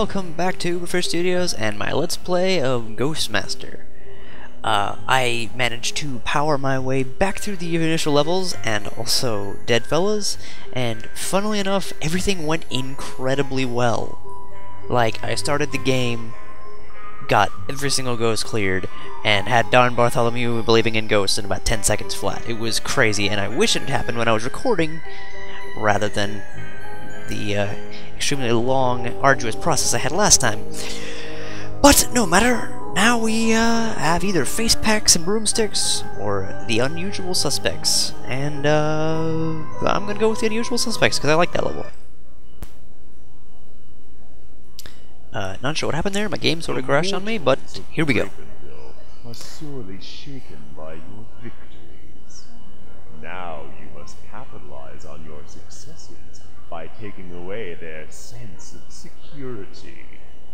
welcome back to Über Studios and my Let's Play of Ghostmaster. I managed to power my way back through the initial levels and also Deadfellas, and funnily enough, everything went incredibly well. Like, I started the game, got every single ghost cleared, and had Don Bartholomew believing in ghosts in about 10 seconds flat. It was crazy, and I wish it had happened when I was recording, rather than the extremely long, arduous process I had last time. But no matter, now we have either face packs and broomsticks, or the unusual suspects. And I'm gonna go with the unusual suspects, because I like that level. Not sure what happened there, my game sort of crashed on me, but here we go. Gravenville are sorely shaken by your victories. Now you must capitalize on your successes by taking away their sense of security.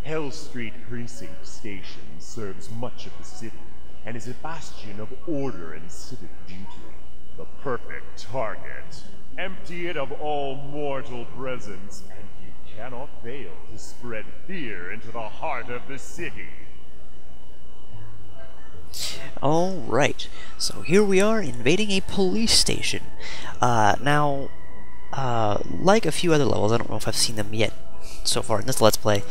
Hell Street Precinct Station serves much of the city and is a bastion of order and civic duty. The perfect target. Empty it of all mortal presence, and you cannot fail to spread fear into the heart of the city. Alright, so here we are invading a police station. Now, like a few other levels, I don't know if I've seen them yet so far in this Let's Play,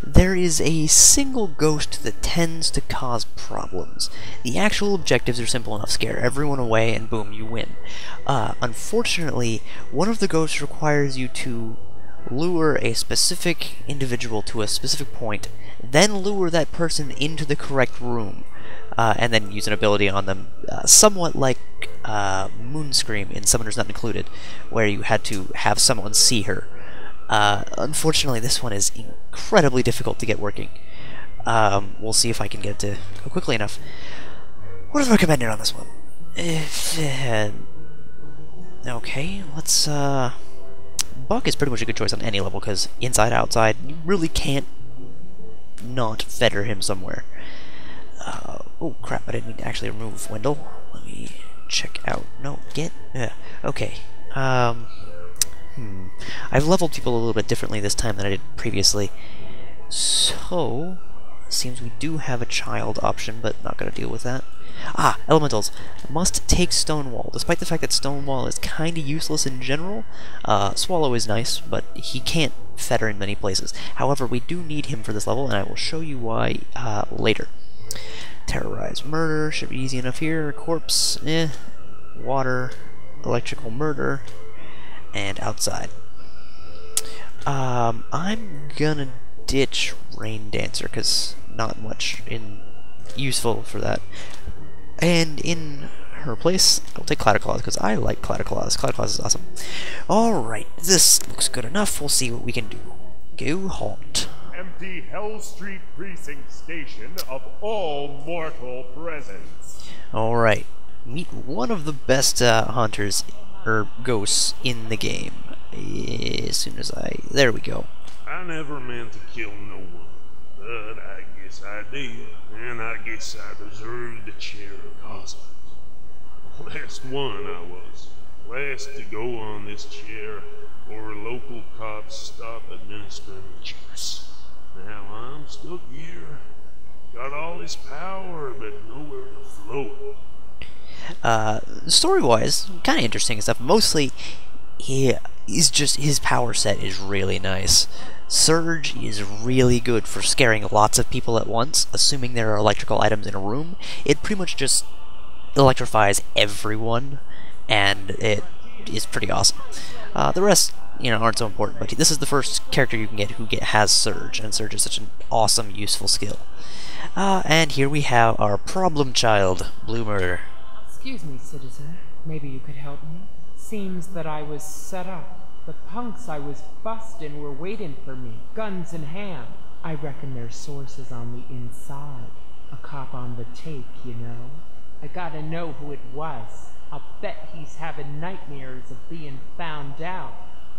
there is a single ghost that tends to cause problems. The actual objectives are simple enough: scare everyone away and boom, you win. Unfortunately, one of the ghosts requires you to lure a specific individual to a specific point, then lure that person into the correct room, and then use an ability on them, somewhat like Moonscream in Summoners Not Included, where you had to have someone see her. Unfortunately, this one is incredibly difficult to get working. We'll see if I can get it to go quickly enough. What is recommended on this one? Okay, let's, Buck is pretty much a good choice on any level, because inside, outside, you really can't not fetter him somewhere. Oh crap, I didn't mean to actually remove Wendell. Let me check out. No, get... okay. I've leveled people a little bit differently this time than I did previously. So, seems we do have a child option, but not gonna deal with that. Ah, elementals. Must take Stonewall. Despite the fact that Stonewall is kinda useless in general, Swallow is nice, but he can't fetter in many places. However, we do need him for this level, and I will show you why later. Terrorize murder, should be easy enough here. Corpse, water, electrical murder, and outside. I'm gonna ditch Rain Dancer, because not much useful for that. And in her place, I'll take Cloudclaws, because I like Cloudclaws. Cloudclaws is awesome. Alright, this looks good enough. We'll see what we can do. Go halt. Empty Hell Street Precinct Station of all mortal presence. Alright, meet one of the best hunters, or ghosts, in the game. As soon as there we go. I never meant to kill no one, but I guess I did, and I guess I deserved the chair because of it. Last one I was. Last to go on this chair, or local cops stop administering justice. Now I'm stuck here. Got all this power, but nowhere to float. Story-wise, kind of interesting stuff. Mostly, his power set is really nice. Surge is really good for scaring lots of people at once, assuming there are electrical items in a room. It pretty much just electrifies everyone, and it is pretty awesome. The rest, aren't so important, but this is the first character you can get who has Surge, and Surge is such an awesome, useful skill. And here we have our problem child, Blue Murder. Excuse me, citizen. Maybe you could help me? Seems that I was set up. The punks I was busting were waiting for me, guns in hand. I reckon there's sources on the inside. A cop on the take, I gotta know who it was. I'll bet he's having nightmares of being found out.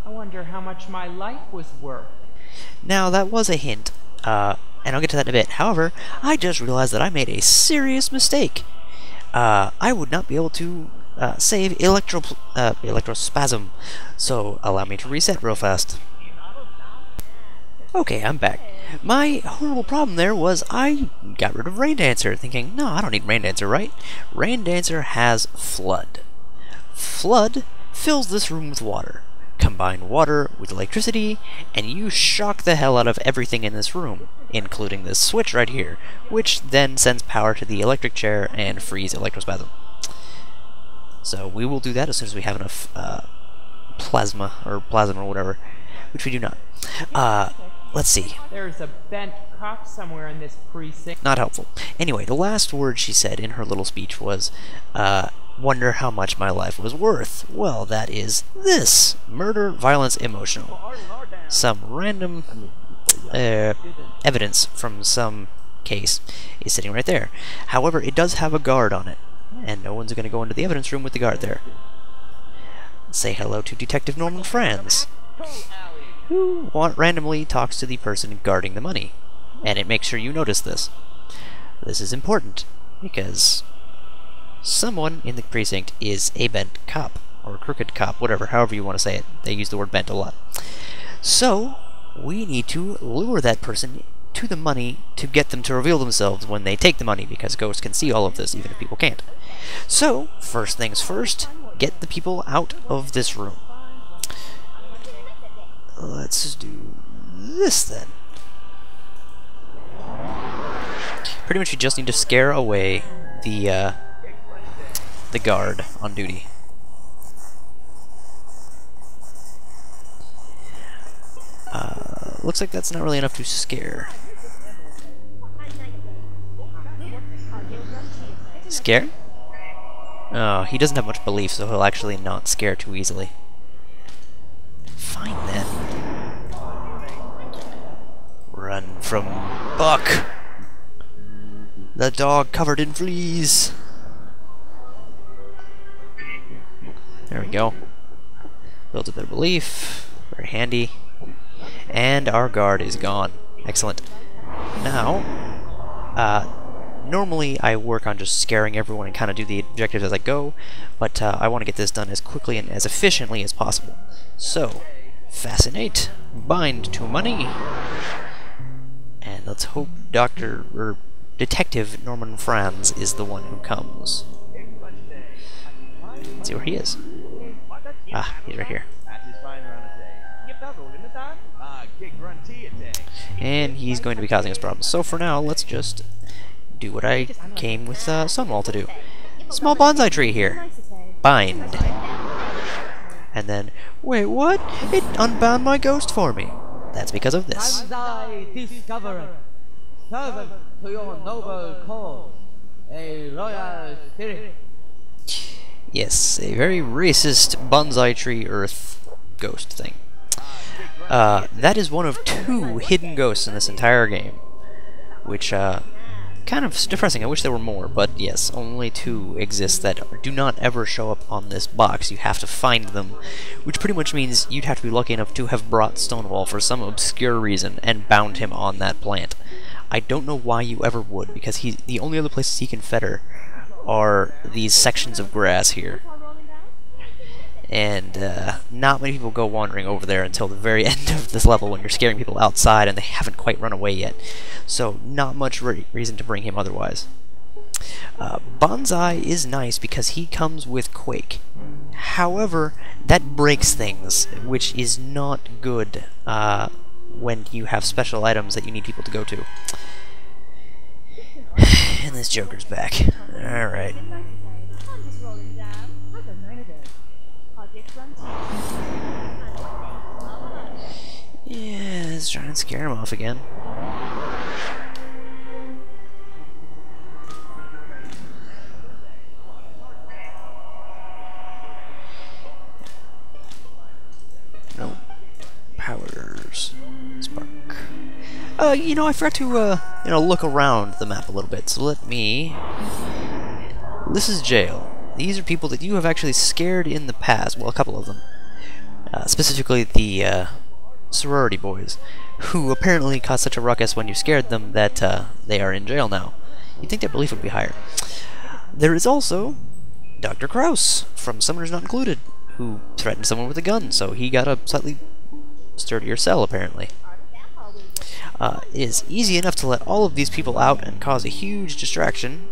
I wonder how much my life was worth. Now, that was a hint, and I'll get to that in a bit. However, I just realized that I made a serious mistake. I would not be able to save electrospasm, so allow me to reset real fast. Okay, I'm back. My horrible problem there was I got rid of Rain Dancer, thinking, no, I don't need Rain Dancer, right? Rain Dancer has Flood. Flood fills this room with water. Combine water with electricity, and you shock the hell out of everything in this room, including this switch right here, which then sends power to the electric chair and frees electrospasm. So we will do that as soon as we have enough plasma or whatever, which we do not. Let's see. There's a bent cop somewhere in this precinct. Not helpful. Anyway, the last word she said in her little speech was, wonder how much my life was worth. Well, that is this. Murder, violence, emotional. Some random evidence from some case is sitting right there. However, it does have a guard on it, and no one's going to go into the evidence room with the guard there. Say hello to Detective Norman Franz, who randomly talks to the person guarding the money, and it makes sure you notice this. This is important, because someone in the precinct is a bent cop, or crooked cop, whatever, however you want to say it. They use the word bent a lot. So, we need to lure that person to the money to get them to reveal themselves when they take the money, because ghosts can see all of this, even if people can't. So, first things first, get the people out of this room. Let's do this then. Pretty much you just need to scare away the guard on duty. Looks like that's not really enough to scare. Scare? Oh, he doesn't have much belief, so he'll actually not scare too easily. Fine then. Run from Buck! The dog covered in fleas! There we go. Builds a bit of belief. Very handy. And our guard is gone. Excellent. Now, normally I work on just scaring everyone and kind of do the objectives as I go, but I want to get this done as quickly and as efficiently as possible. So, fascinate, bind to money, and let's hope Detective Norman Franz is the one who comes. Let's see where he is. Ah, he's right here. And he's going to be causing us problems. So for now, let's just do what I came with Stonewall to do. Small bonsai tree here. Bind. And then, wait, what? It unbound my ghost for me. That's because of this. Bonsai discoverer, servant to your noble cause, a royal spirit. Yes, a very racist bonsai tree earth ghost thing. That is one of 2 hidden ghosts in this entire game, which, kind of depressing. I wish there were more, but yes, only 2 exist that do not ever show up on this box. You have to find them, which pretty much means you'd have to be lucky enough to have brought Stonewall for some obscure reason and bound him on that plant. I don't know why you ever would, because the only other places he can fetter are these sections of grass here. And not many people go wandering over there until the very end of this level when you're scaring people outside and they haven't quite run away yet. So not much reason to bring him otherwise. Bonsai is nice because he comes with Quake. However, that breaks things, which is not good when you have special items that you need people to go to. And this Joker's back. Alright. Yeah, let's try and scare him off again. No. Powers. Spark. You know, I forgot to, look around the map a little bit, so let me... This is jail. These are people that you have actually scared in the past. Well, a couple of them. Specifically the, sorority boys, who apparently caused such a ruckus when you scared them that they are in jail now. You'd think their belief would be higher. There is also Dr. Kraus, from Summoners Not Included, who threatened someone with a gun, so he got a slightly sturdier cell, apparently. It is easy enough to let all of these people out and cause a huge distraction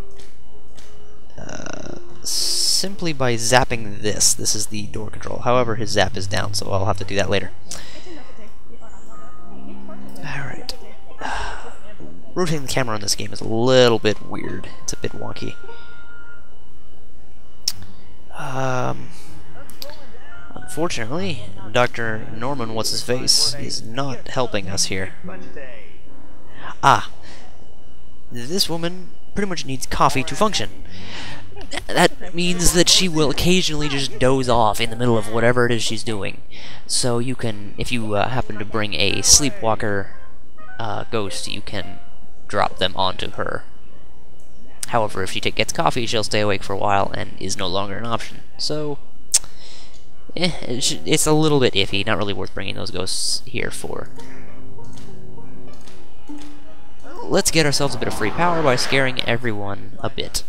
simply by zapping this. This is the door control. However, his zap is down, so I'll have to do that later. Alright. Rotating the camera on this game is a little bit weird. It's a bit wonky. Unfortunately, Dr. Norman What's-His-Face is not helping us here. Ah. This woman pretty much needs coffee to function. That means that she will occasionally just doze off in the middle of whatever it is she's doing. So you can, if you happen to bring a sleepwalker ghost, you can drop them onto her. However, if she gets coffee, she'll stay awake for a while and is no longer an option. So, it's a little bit iffy, not really worth bringing those ghosts here for. Let's get ourselves a bit of free power by scaring everyone a bit.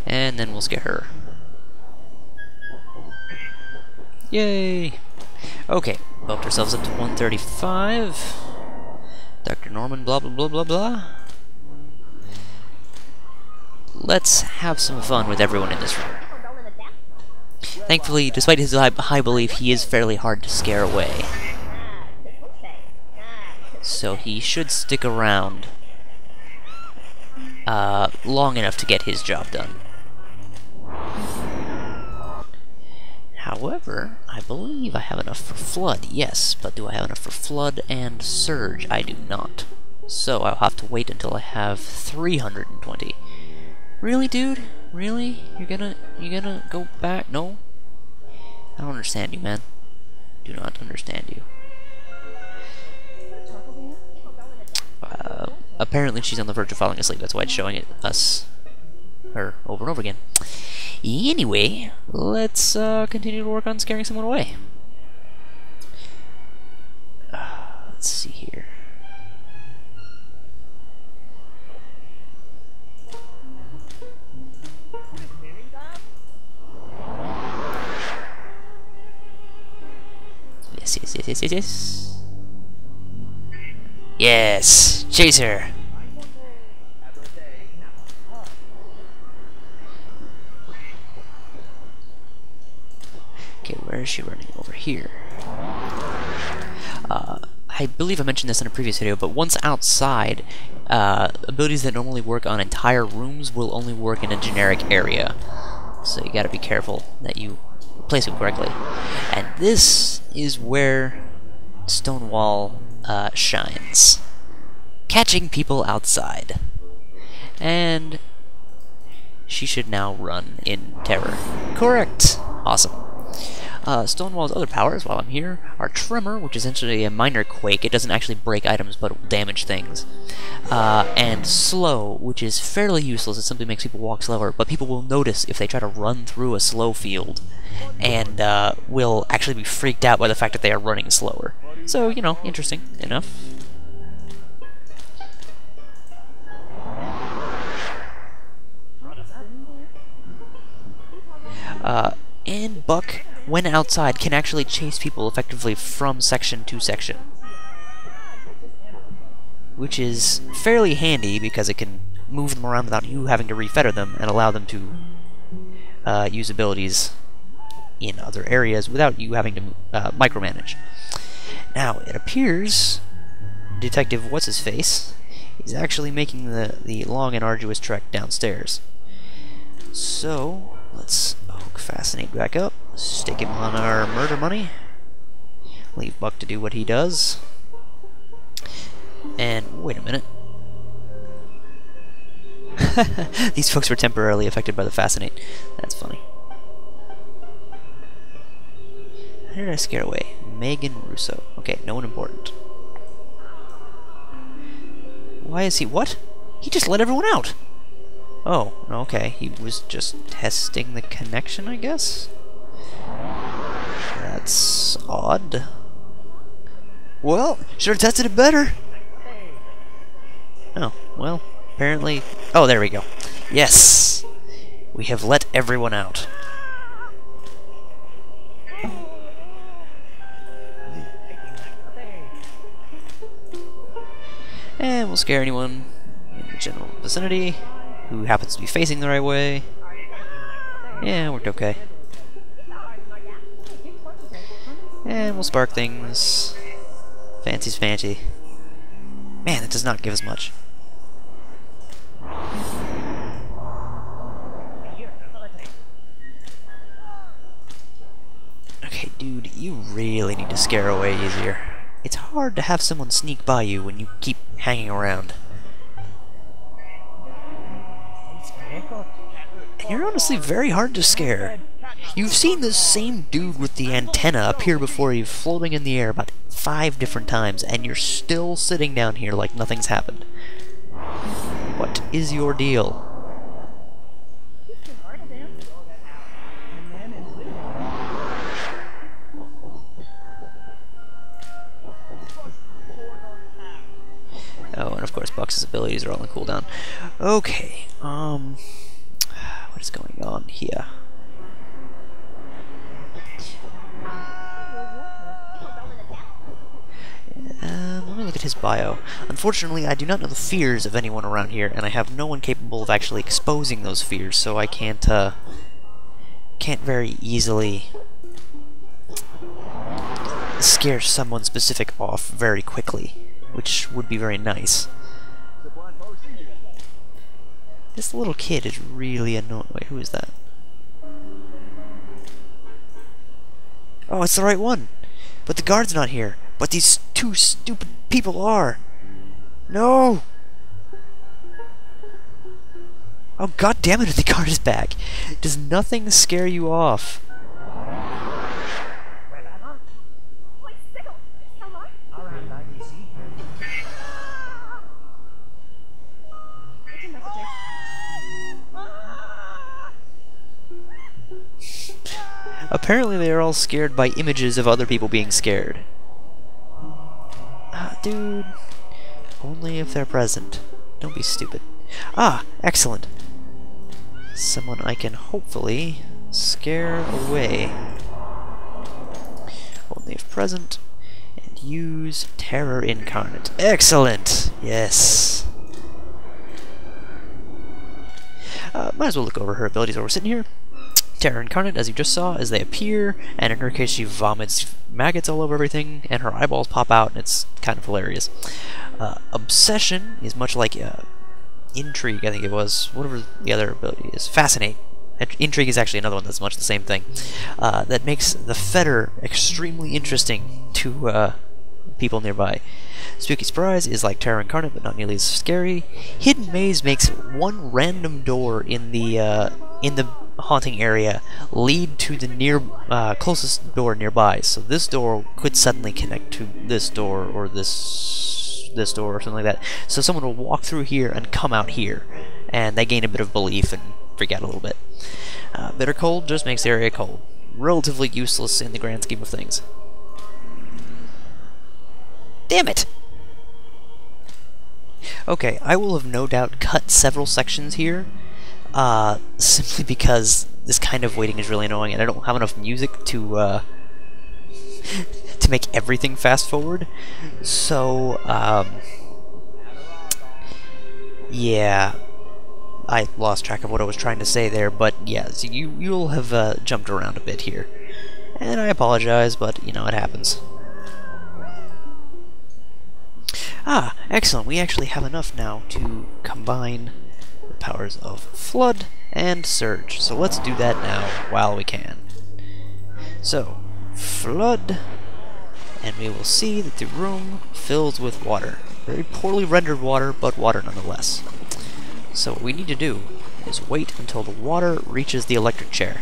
And then we'll scare her. Yay! Okay, bumped ourselves up to 135. Dr. Norman, blah blah blah blah blah. Let's have some fun with everyone in this room. Thankfully, despite his high belief, he is fairly hard to scare away. So he should stick around long enough to get his job done. However, I believe I have enough for Flood, yes, but do I have enough for Flood and Surge? I do not. So I'll have to wait until I have 320. Really, dude? Really? You're gonna go back? No? I don't understand you, man. Do not understand you. Apparently she's on the verge of falling asleep, that's why it's showing her over and over again. Anyway, let's continue to work on scaring someone away. Let's see here. Yes. Yes! Chase her! Okay, where is she running? Over here. I believe I mentioned this in a previous video, but once outside, abilities that normally work on entire rooms will only work in a generic area. So you gotta be careful that you place it correctly. And this is where Stonewall shines. Catching people outside. And she should now run in terror. Correct! Awesome. Stonewall's other powers, while I'm here, are Tremor, which is essentially a minor quake. It doesn't actually break items, but it will damage things. And Slow, which is fairly useless. It simply makes people walk slower, but people will notice if they try to run through a slow field, and will actually be freaked out by the fact that they are running slower. So, you know, interesting enough. And Buck, when outside, can actually chase people effectively from section to section. Which is fairly handy because it can move them around without you having to refetter them and allow them to use abilities in other areas without you having to micromanage. Now, it appears Detective What's-His-Face is actually making the long and arduous trek downstairs. So, let's hook Fascinate back up, stick him on our murder money, leave Buck to do what he does, and wait a minute. These folks were temporarily affected by the Fascinate. That's funny. How did I scare away? Megan Russo. Okay, no one important. Why is he... What? He just let everyone out! Oh, okay. He was just testing the connection, I guess? That's odd. Well, should have tested it better! Oh, well, apparently... Oh, there we go. Yes! We have let everyone out. And we'll scare anyone in the general vicinity who happens to be facing the right way. Yeah, worked okay. And we'll spark things. Fancy's fancy. Man, that does not give us much. Okay, dude, you really need to scare away easier. It's hard to have someone sneak by you when you keep hanging around. And you're honestly very hard to scare. You've seen this same dude with the antenna appear before you floating in the air about 5 different times, and you're still sitting down here like nothing's happened. What is your deal? Oh, and of course Buck's abilities are all on cooldown. Okay, what is going on here? Let me look at his bio. Unfortunately, I do not know the fears of anyone around here, and I have no one capable of actually exposing those fears, so I can't very easily scare someone specific off very quickly, which would be very nice. This little kid is really annoying. Wait, who is that? Oh, it's the right one! But the guard's not here. But these 2 stupid people are. No! Oh, god damn it, the guard is back. Does nothing scare you off? Apparently they are all scared by images of other people being scared. Dude, only if they're present. Don't be stupid. Ah, excellent. Someone I can hopefully scare away. Only if present, and use Terror Incarnate. Excellent! Yes. Might as well look over her abilities while we're sitting here. Terror Incarnate, as you just saw, as they appear, and in her case she vomits maggots all over everything, and her eyeballs pop out, and it's kind of hilarious. Obsession is much like Intrigue, I think it was, whatever the other ability is. Fascinate. Intrigue is actually another one that's much the same thing. That makes the fetter extremely interesting to people nearby. Spooky Surprise is like Terror Incarnate, but not nearly as scary. Hidden Maze makes one random door in the haunting area lead to the closest door nearby. So this door could suddenly connect to this door or this door or something like that. So someone will walk through here and come out here, and they gain a bit of belief and freak out a little bit. Bitter Cold just makes the area cold. Relatively useless in the grand scheme of things. Damn it! Okay, I will have no doubt cut several sections here, simply because this kind of waiting is really annoying, and I don't have enough music to make everything fast forward. So, yeah, I lost track of what I was trying to say there, but yeah, so you'll have jumped around a bit here, and I apologize, but you know, it happens. Ah, excellent. We actually have enough now to combine the powers of Flood and Surge. So let's do that now while we can. So, Flood, and we will see that the room fills with water. Very poorly rendered water, but water nonetheless. So what we need to do is wait until the water reaches the electric chair.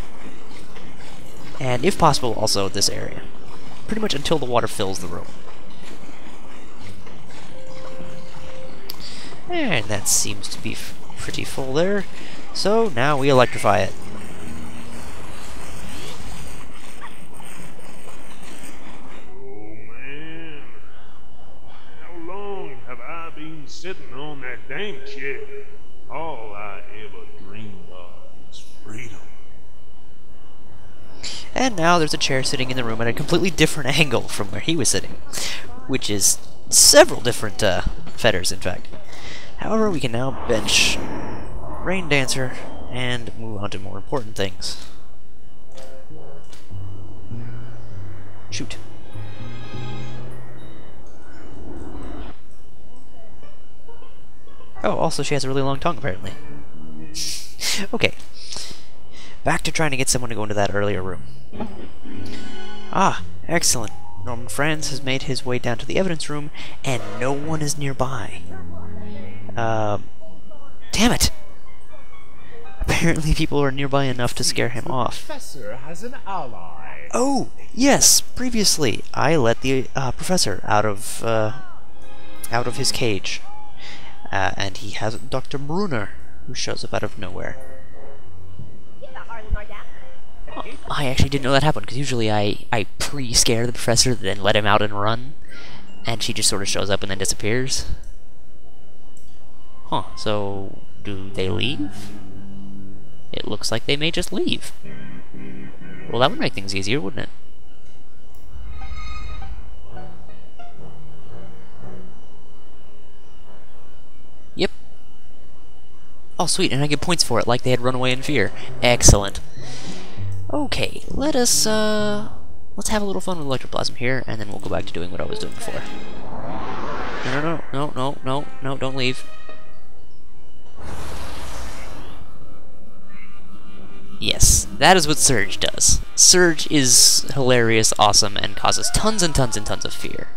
And if possible, also this area. Pretty much until the water fills the room. And that seems to be pretty full there. So now we electrify it. Oh man, how long have I been sitting on that damn chair? All I ever do And now there's a chair sitting in the room at a completely different angle from where he was sitting, which is several different feathers, in fact. However, we can now bench Rain Dancer and move on to more important things. Shoot. Oh, also she has a really long tongue, apparently. Okay. Back to trying to get someone to go into that earlier room. Ah, excellent. Norman Franz has made his way down to the evidence room, and no one is nearby. Damn it! Apparently people are nearby enough to scare him off. Professor has an ally. Oh, yes! Previously, I let the professor out of his cage. And he has Dr. Brunner, who shows up out of nowhere. I actually didn't know that happened, because usually I pre-scare the professor, then let him out and run, and she just sort of shows up and then disappears. Huh, so do they leave? It looks like they may just leave. Well, that would make things easier, wouldn't it? Yep. Oh, sweet, and I get points for it, like they had run away in fear. Excellent. Okay, let's have a little fun with electroplasm here, and then we'll go back to doing what I was doing before. No, don't leave. Yes, that is what Surge does. Surge is hilarious, awesome, and causes tons and tons and tons of fear.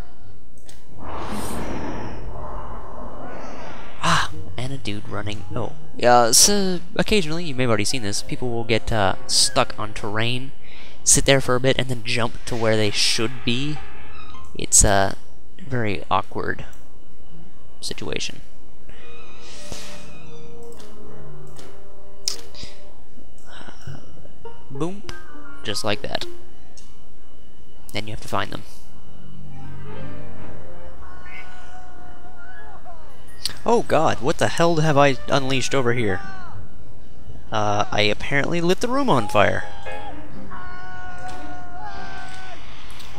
Ah, and a dude running. Oh, yeah. So occasionally, you may have already seen this. People will get stuck on terrain, sit there for a bit, and then jump to where they should be. It's a very awkward situation. Boom, just like that. Then you have to find them. Oh god, what the hell have I unleashed over here? I apparently lit the room on fire.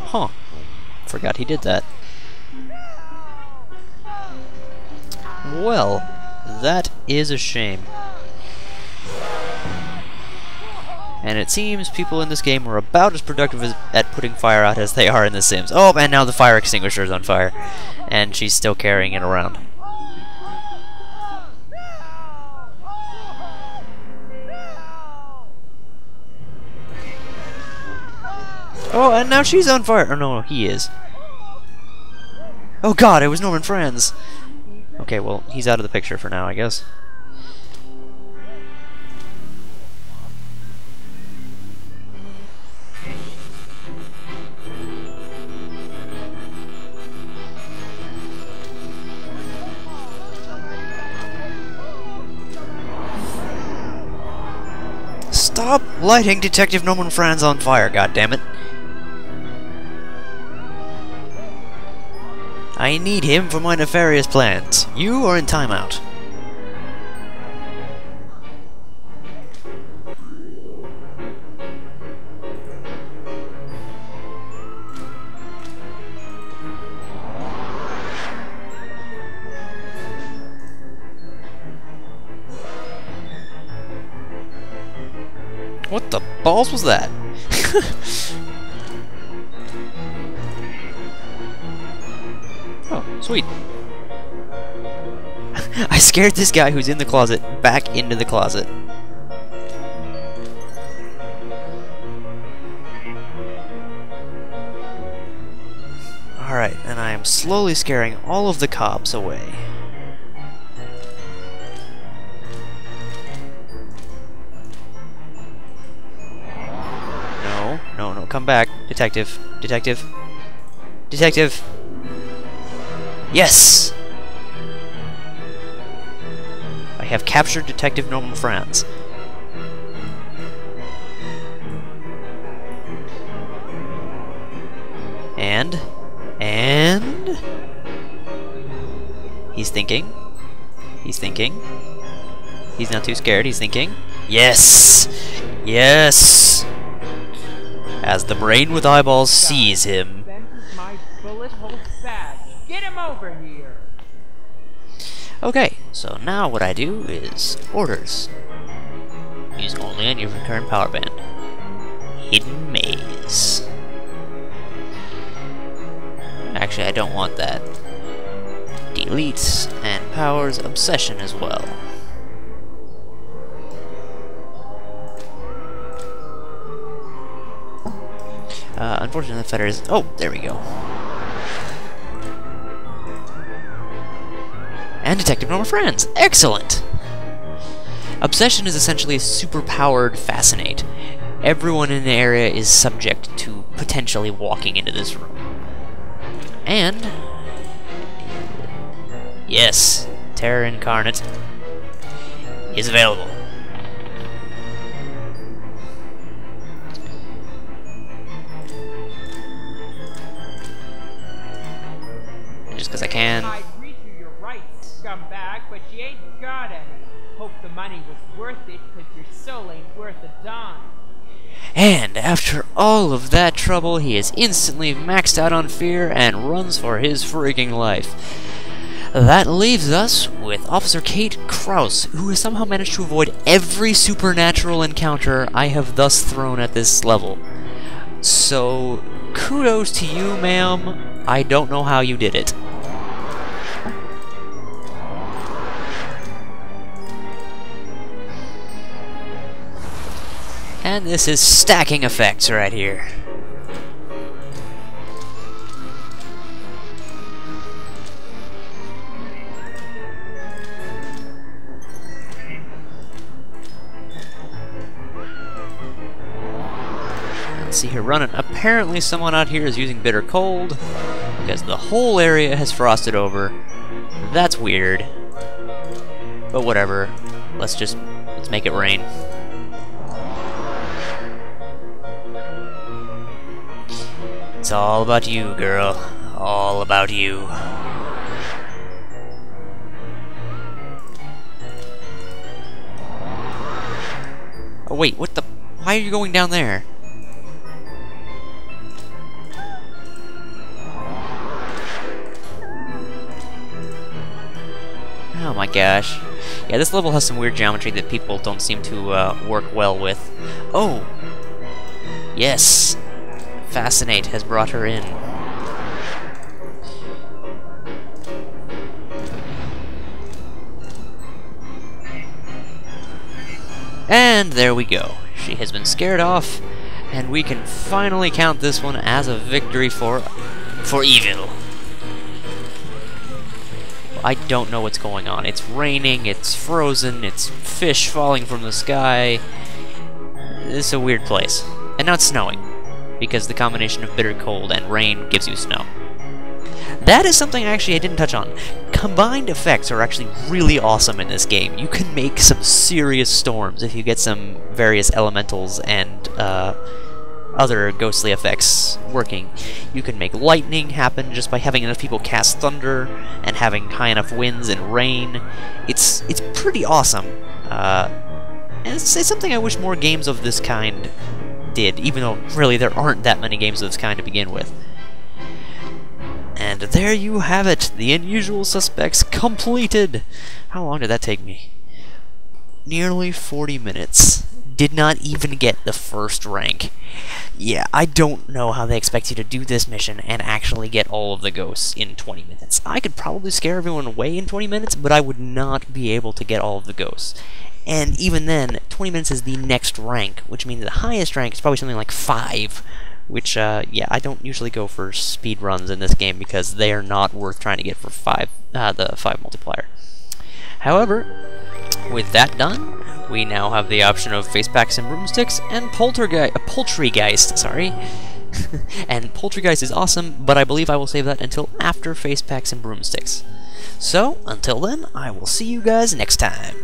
Huh. Forgot he did that. Well, that is a shame. And it seems people in this game are about as productive at putting fire out as they are in The Sims. Oh, and now the fire extinguisher is on fire. And she's still carrying it around. Oh, and now she's on fire! Oh, no, he is. Oh god, it was Norman Franz! Okay, well, he's out of the picture for now, I guess. Stop lighting Detective Norman Franz on fire, goddammit! I need him for my nefarious plans. You are in timeout. What the balls was that? Oh, sweet. I scared this guy who's in the closet back into the closet. Alright, and I am slowly scaring all of the cops away. No, come back. Detective. Detective. Detective! Yes! I have captured Detective Norman Franz. And... He's thinking. He's thinking. He's not too scared, he's thinking. Yes! Yes! as the brain with eyeballs sees him. Then my bullet hole badge. Get him over here. Okay, so now what I do is orders. Use only on your current power band. Hidden maze. Actually, I don't want that. Delete and powers obsession as well. Unfortunately, the fetter is. Oh, there we go. And detective normal friends. Excellent! Obsession is essentially a super-powered fascinate. Everyone in the area is subject to potentially walking into this room. And... yes, Terror Incarnate is available. Just because I can. I'd read you your rights, scumbag, but you ain't got any. Hope the money was worth it, cause your soul ain't worth a dime. And after all of that trouble, he is instantly maxed out on fear and runs for his freaking life. That leaves us with Officer Kate Krause, who has somehow managed to avoid every supernatural encounter I have thus thrown at this level. So, kudos to you, ma'am. I don't know how you did it. And this is stacking effects right here. Let's see here, running. Apparently someone out here is using bitter cold, because the whole area has frosted over. That's weird. But whatever. Let's make it rain. It's all about you, girl. All about you. Oh wait, what the? Why are you going down there? Oh my gosh. Yeah, this level has some weird geometry that people don't seem to work well with. Oh! Yes! Fascinate has brought her in. And there we go. She has been scared off, and we can finally count this one as a victory for evil. I don't know what's going on. It's raining, it's frozen, it's fish falling from the sky. This is a weird place. And now it's snowing, because the combination of bitter cold and rain gives you snow. That is something actually I didn't touch on. Combined effects are actually really awesome in this game. You can make some serious storms if you get some various elementals and other ghostly effects working. You can make lightning happen just by having enough people cast thunder and having high enough winds and rain. It's pretty awesome. And it's something I wish more games of this kind did, even though really there aren't that many games of this kind to begin with. And there you have it, The Unusual Suspects completed! How long did that take me? Nearly 40 minutes. Did not even get the first rank. Yeah, I don't know how they expect you to do this mission and actually get all of the ghosts in 20 minutes. I could probably scare everyone away in 20 minutes, but I would not be able to get all of the ghosts. And even then, 20 minutes is the next rank, which means the highest rank is probably something like 5. Which, yeah, I don't usually go for speed runs in this game because they are not worth trying to get for the 5 multiplier. However, with that done, we now have the option of face packs and broomsticks and Poultrygeist, sorry. And Poultrygeist is awesome, but I believe I will save that until after face packs and broomsticks. So, until then, I will see you guys next time.